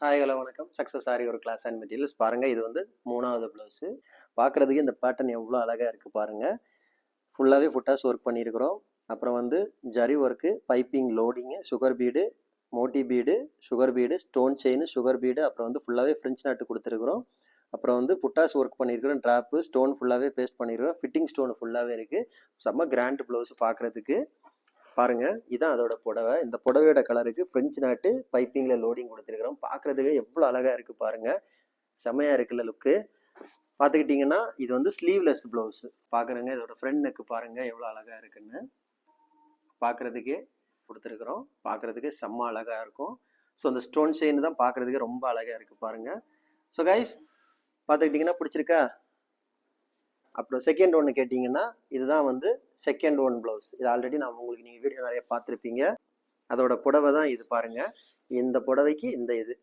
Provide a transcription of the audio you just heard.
Hi hello வணக்கம். Success ஆரி ஒரு class and materials பாருங்கள். இது வந்து 3வது ப்ளவுஸு. பார்க்குறதுக்கு இந்த பேட்டர்ன் எவ்வளோ அழகாக இருக்குது பாருங்கள். ஃபுல்லாகவே ஃபுட்டாஸ் ஒர்க் பண்ணியிருக்கிறோம். அப்புறம் வந்து zari work, piping, loading, sugar bead, moti bead, sugar bead, stone chain, sugar bead, அப்புறம் வந்து ஃபுல்லாகவே ஃப்ரெஞ்ச் நாட்டு கொடுத்துருக்குறோம். அப்புறம் வந்து புட்டாஸ் ஒர்க் பண்ணியிருக்கிறோம். ட்ராப்பு ஸ்டோன் ஃபுல்லாகவே பேஸ்ட் பண்ணியிருக்கிறோம். ஃபிட்டிங் ஸ்டோன் ஃபுல்லாகவே இருக்குது. செம்ம கிராண்ட் ப்ளவுஸ் பார்க்குறதுக்கு. பாருங்க, இதான் அதோட புடவை. இந்த புடவையோட கலருக்கு ஃப்ரெஞ்சு நாட்டு பைப்பிங்ல லோடிங் கொடுத்துருக்கிறோம். பார்க்கறதுக்கு எவ்வளோ அழகா இருக்கு பாருங்க. செமையா இருக்குல்ல லுக்கு. பார்த்துக்கிட்டிங்கன்னா இது வந்து ஸ்லீவ்லெஸ் ப்ளவுஸ். பார்க்குறங்க, இதோட ஃப்ரண்ட் நெக்கு பாருங்க எவ்வளோ அழகா இருக்குன்னு. பார்க்கறதுக்கே கொடுத்துருக்குறோம். பார்க்கறதுக்கு செம்ம அழகா இருக்கும். ஸோ அந்த ஸ்டோன் செயின் தான் பார்க்கறதுக்கு ரொம்ப அழகா இருக்கு பாருங்க. ஸோ கைஸ், பார்த்துக்கிட்டிங்கன்னா பிடிச்சிருக்கா? அப்புறம் செகண்ட் ஒன்று கேட்டிங்கன்னா, இதுதான் வந்து செகண்ட் ஒன் ப்ளவுஸ். இது ஆல்ரெடி நான் உங்களுக்கு நீங்கள் வீடியோ நிறைய பார்த்துருப்பீங்க. அதோட புடவை தான் இது பாருங்க. இந்த புடவைக்கு இந்த இது